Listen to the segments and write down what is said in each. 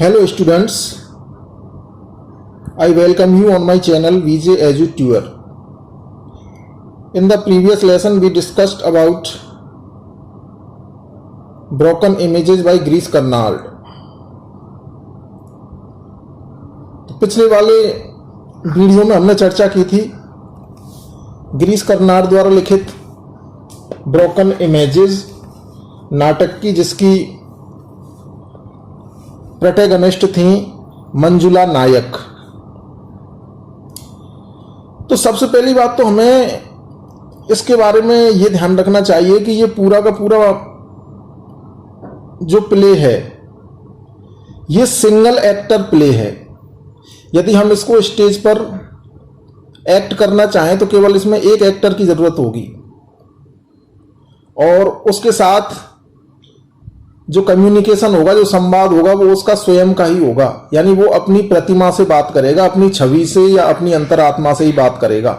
Hello students, I welcome you on my channel VJ EduTutor. In the previous lesson we discussed about broken images by Giरीश Karnad. तो पिछले वाले video में हमने चर्चा की थी गिरीश कर्नाड द्वारा लिखित ब्रोकन इमेजेस नाटक की, जिसकी प्रोटैगनिस्ट थी मंजुला नायक. तो सबसे पहली बात तो हमें इसके बारे में ये ध्यान रखना चाहिए कि ये पूरा का पूरा जो प्ले है ये सिंगल एक्टर प्ले है. यदि हम इसको स्टेज पर एक्ट करना चाहें तो केवल इसमें एक एक्टर की जरूरत होगी और उसके साथ जो कम्युनिकेशन होगा, जो संवाद होगा, वो उसका स्वयं का ही होगा. यानी वो अपनी प्रतिमा से बात करेगा, अपनी छवि से या अपनी अंतरात्मा से ही बात करेगा.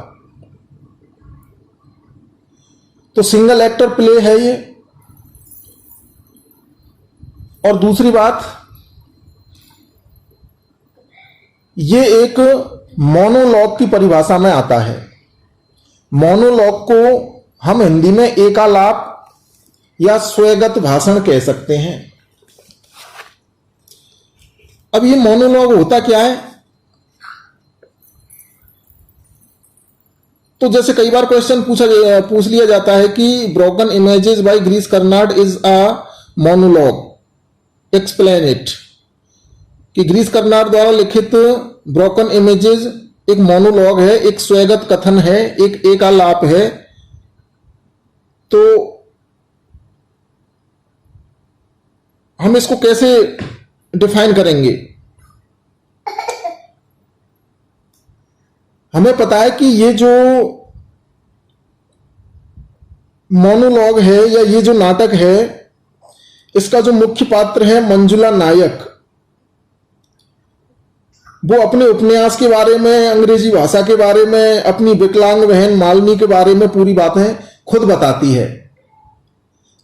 तो सिंगल एक्टर प्ले है ये. और दूसरी बात, ये एक मोनोलॉग की परिभाषा में आता है. मोनोलॉग को हम हिंदी में एकालाप या स्वयगत भाषण कह सकते हैं. अब ये मोनोलॉग होता क्या है? तो जैसे कई बार क्वेश्चन पूछ लिया जाता है कि broken images bye Girish Karnad is a monologue, explain it. कि गिरीश कर्नाड द्वारा लिखित ब्रोकन इमेजेस एक मोनोलॉग है, एक स्वयगत कथन है, एक एकालाप है. तो हम इसको कैसे डिफाइन करेंगे? हमें पता है कि ये जो मोनोलॉग है या ये जो नाटक है, इसका जो मुख्य पात्र है मंजुला नायक, वो अपने उपन्यास के बारे में, अंग्रेजी भाषा के बारे में, अपनी विकलांग बहन मालिनी के बारे में पूरी बातें खुद बताती है.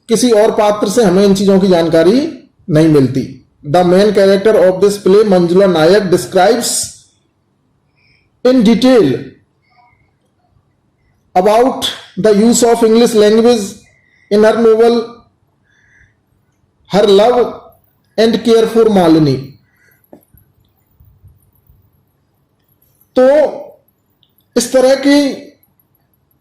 किसी और पात्र से हमें इन चीजों की जानकारी नहीं मिलती. The main character of this play Manjula Nayak describes in detail about the use of English language in her novel, her love and care for Malini. तो इस तरह की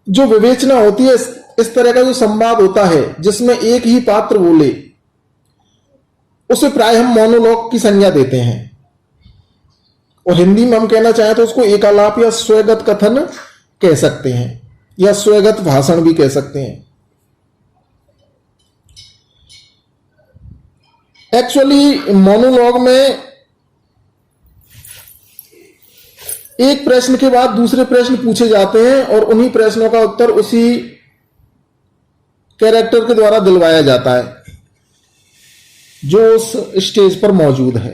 जो विवेचना होती है, इस तरह का जो संवाद होता है जिसमें एक ही पात्र बोले, उसे प्राय हम मोनोलॉग की संज्ञा देते हैं. और हिंदी में हम कहना चाहें तो उसको एकालाप या स्वयगत कथन कह सकते हैं या स्वयगत भाषण भी कह सकते हैं. एक्चुअली मोनोलॉग में एक प्रश्न के बाद दूसरे प्रश्न पूछे जाते हैं और उन्हीं प्रश्नों का उत्तर उसी कैरेक्टर के द्वारा दिलवाया जाता है जो उस स्टेज पर मौजूद है.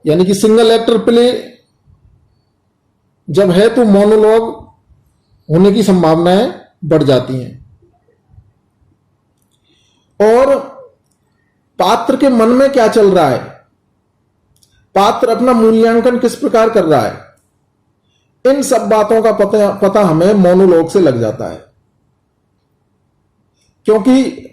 यानी कि सिंगल एक्टर प्ले जब है तो मोनोलॉग होने की संभावनाएं बढ़ जाती हैं. और पात्र के मन में क्या चल रहा है, पात्र अपना मूल्यांकन किस प्रकार कर रहा है, इन सब बातों का पता हमें मोनोलॉग से लग जाता है. क्योंकि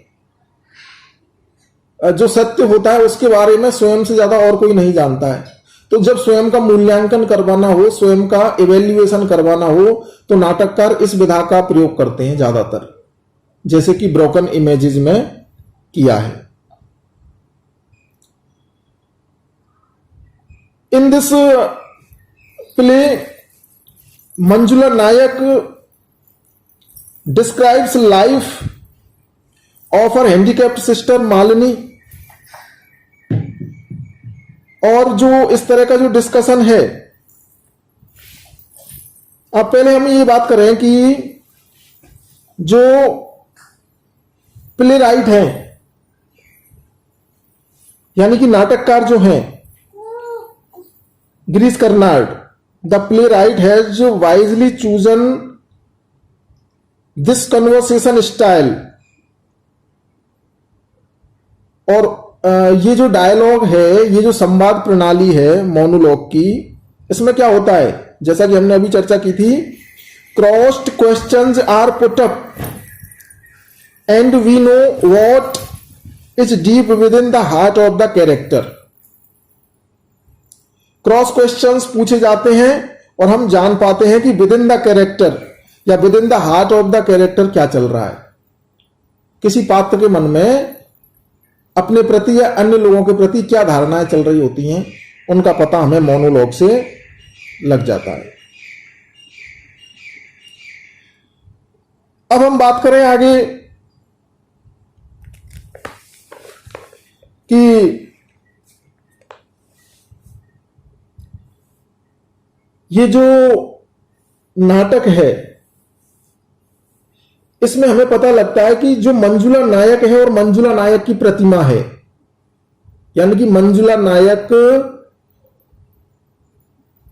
जो सत्य होता है उसके बारे में स्वयं से ज्यादा और कोई नहीं जानता है. तो जब स्वयं का मूल्यांकन करवाना हो, स्वयं का इवेल्युएशन करवाना हो, तो नाटककार इस विधा का प्रयोग करते हैं ज्यादातर, जैसे कि ब्रोकन इमेजेस में किया है. In this play Manjula Nayak describes life of her handicapped sister Malini. और जो इस तरह का जो डिस्कशन है, अब पहले हम ये बात करें कि जो प्ले राइट है यानी कि नाटककार जो हैं Girish Karnad, the play right has wisely chosen this conversation style और ये जो डायलॉग है, ये जो संवाद प्रणाली है मोनोलॉग की, इसमें क्या होता है, जैसा कि हमने अभी चर्चा की थी, crossed questions are put up and we know what is deep within the heart of the character. Cross questions पूछे जाते हैं और हम जान पाते हैं कि विद इन द कैरेक्टर या within the heart of the character क्या चल रहा है, किसी पात्र के मन में अपने प्रति या अन्य लोगों के प्रति क्या धारणाएं चल रही होती हैं, उनका पता हमें मोनोलॉग से लग जाता है। अब हम बात करें आगे कि ये जो नाटक है, इसमें हमें पता लगता है कि जो मंजुला नायक है और मंजुला नायक की प्रतिमा है, यानी कि मंजुला नायक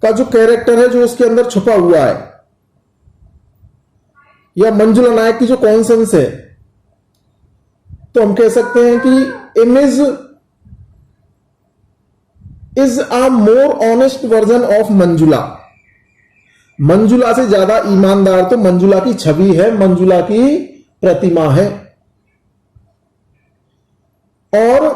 का जो कैरेक्टर है, जो उसके अंदर छुपा हुआ है, या मंजुला नायक की जो कॉन्सेंस है, तो हम कह सकते हैं कि image is a more honest version of Manjula. Manjula से ज्यादा ईमानदार तो मंजुला की छवि है, मंजुला की प्रतिमा है। और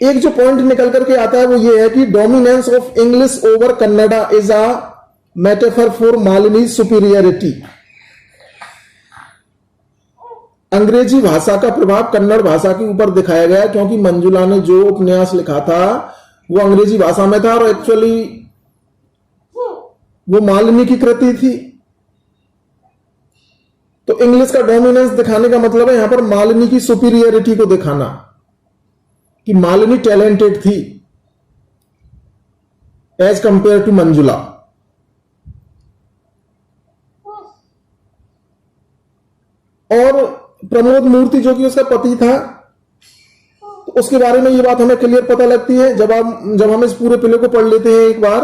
एक जो पॉइंट निकल करके आता है वो ये है कि dominance of English over Kannada is a metaphor for Malini superiority. अंग्रेजी भाषा का प्रभाव कन्नड़ भाषा के ऊपर दिखाया गया, क्योंकि मंजुला ने जो उपन्यास लिखा था वो अंग्रेजी भाषा में था और एक्चुअली वो मालिनी की कृति थी। तो इंग्लिश का डोमिनेंस दिखाने का मतलब है यहां पर मालिनी की सुपीरियरिटी को दिखाना, कि मालिनी टैलेंटेड थी एज कंपेयर टू मंजुला। और प्रमोद मूर्ति जो कि उसका पति था, तो उसके बारे में ये बात हमें क्लियर पता लगती है। जब हम इस पूरे प्ले को पढ़ लेते हैं एक बार,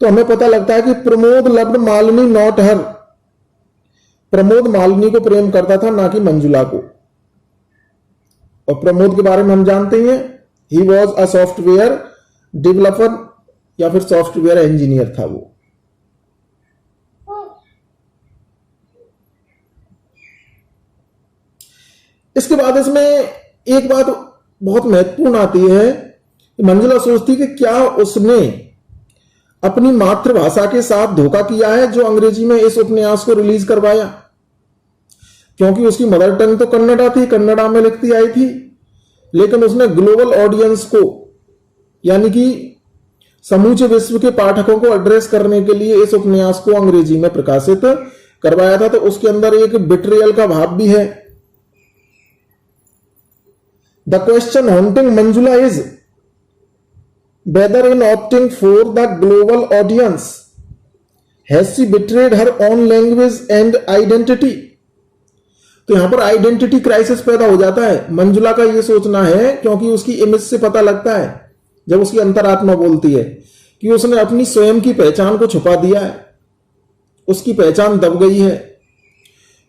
तो हमें पता लगता है कि Pramod loved Malini not her. Pramod Malini को प्रेम करता था, ना कि मंजुला को। और प्रमोद के बारे में हम जानते हैं, he was a software developer या फिर सॉफ्टवेयर इंजीनियर था वो। इसके बाद इसमें एक बात बहुत महत्वपूर्ण आती है कि मंजुला सोचती कि क्या उसने अपनी मातृभाषा के साथ धोखा किया है जो अंग्रेजी में इस उपन्यास को रिलीज करवाया, क्योंकि उसकी मदर टंग तो कन्नड़ा थी, कन्नड़ा में लिखती आई थी, लेकिन उसने ग्लोबल ऑडियंस को, यानी कि समूचे विश्व के पाठकों को एड्रेस करने के लिए इस उपन्यास को अंग्रेजी में प्रकाशित करवाया था। तो उसके अंदर एक बिट्रियल का भाव भी है। The question haunting Manjula is whether in opting for the global audience has she betrayed her own language and identity। तो यहां पर आइडेंटिटी क्राइसिस पैदा हो जाता है। मंजुला का यह सोचना है, क्योंकि उसकी इमेज से पता लगता है जब उसकी अंतरात्मा बोलती है कि उसने अपनी स्वयं की पहचान को छुपा दिया है, उसकी पहचान दब गई है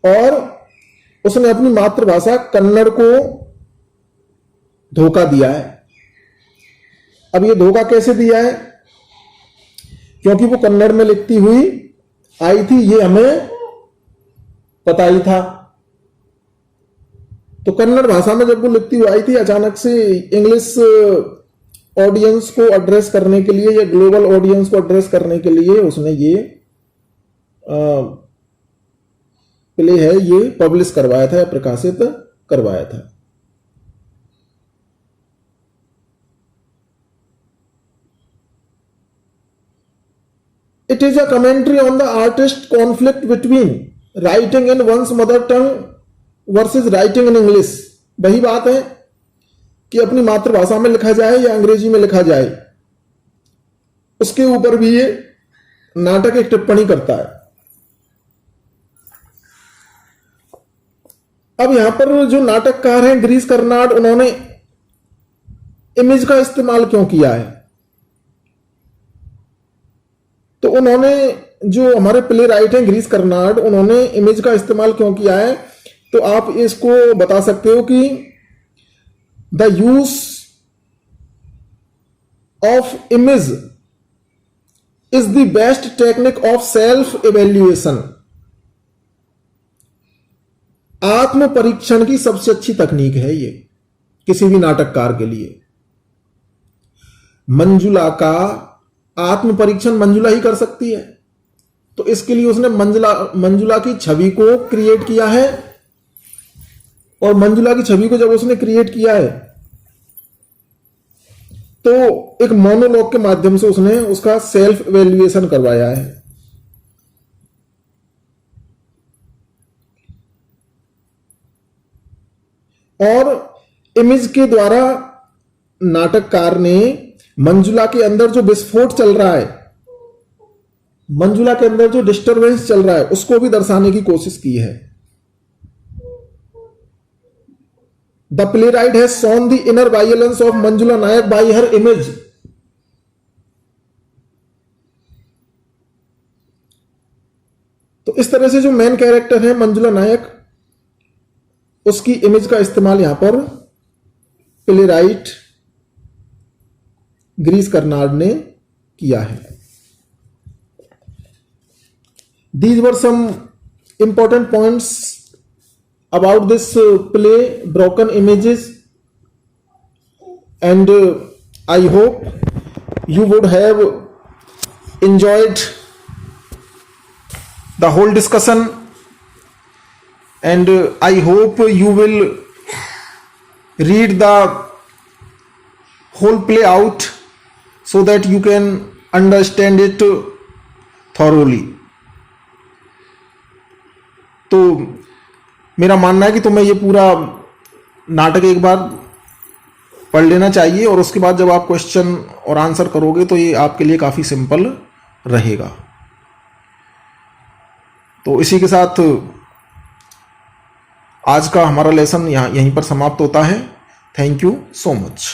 और उसने अपनी मातृभाषा कन्नड़ को धोखा दिया है। अब ये धोखा कैसे दिया है, क्योंकि वो कन्नड़ में लिखती हुई आई थी, ये हमें पता ही था। तो कन्नड़ भाषा में जब वो लिखती हुई आई थी, अचानक से इंग्लिश ऑडियंस को एड्रेस करने के लिए या ग्लोबल ऑडियंस को एड्रेस करने के लिए उसने ये प्ले है ये पब्लिश करवाया था या प्रकाशित करवाया था। It is a commentary on the artist's conflict between writing in one's mother tongue versus writing in English। वही बात है कि अपनी मातृभाषा में लिखा जाए या अंग्रेजी में लिखा जाए, उसके ऊपर भी ये नाटक एक टिप्पणी करता है। अब यहां पर जो नाटककार हैं गिरीश कर्नाड, उन्होंने इमेज का इस्तेमाल क्यों किया है, तो उन्होंने जो हमारे प्ले राइट हैं गिरीश कर्नाड, उन्होंने इमेज का इस्तेमाल क्यों किया है, तो आप इसको बता सकते हो कि the use of image is the best technique of self evaluation. आत्म परीक्षण की सबसे अच्छी तकनीक है ये किसी भी नाटककार के लिए। मंजुला का आत्म परीक्षण मंजुला ही कर सकती है, तो इसके लिए उसने मंजुला की छवि को क्रिएट किया है, और मंजुला की छवि को जब उसने क्रिएट किया है तो एक मोनोलॉग के माध्यम से उसने उसका सेल्फ इवैल्यूएशन करवाया है। और इमेज के द्वारा नाटककार ने मंजुला के अंदर जो विस्फोट चल रहा है, मंजुला के अंदर जो डिस्टरबेंस चल रहा है, उसको भी दर्शाने की कोशिश की है। The playwright has shown the inner violence of Manjula Nayak by her image. तो इस तरह से जो मेन कैरेक्टर है मंजुला नायक, उसकी इमेज का इस्तेमाल यहां पर प्लेराइट गिरीश कर्नाड ने किया है। These were some important points about this play, Broken Images, and I hope you would have enjoyed the whole discussion, and I hope you will read the whole play out so that you can understand it thoroughly. तो मेरा मानना है कि तुम्हें ये पूरा नाटक एक बार पढ़ लेना चाहिए, और उसके बाद जब आप क्वेश्चन और आंसर करोगे तो ये आपके लिए काफ़ी सिंपल रहेगा। तो इसी के साथ आज का हमारा लेसन यहीं पर समाप्त होता है। Thank you so much.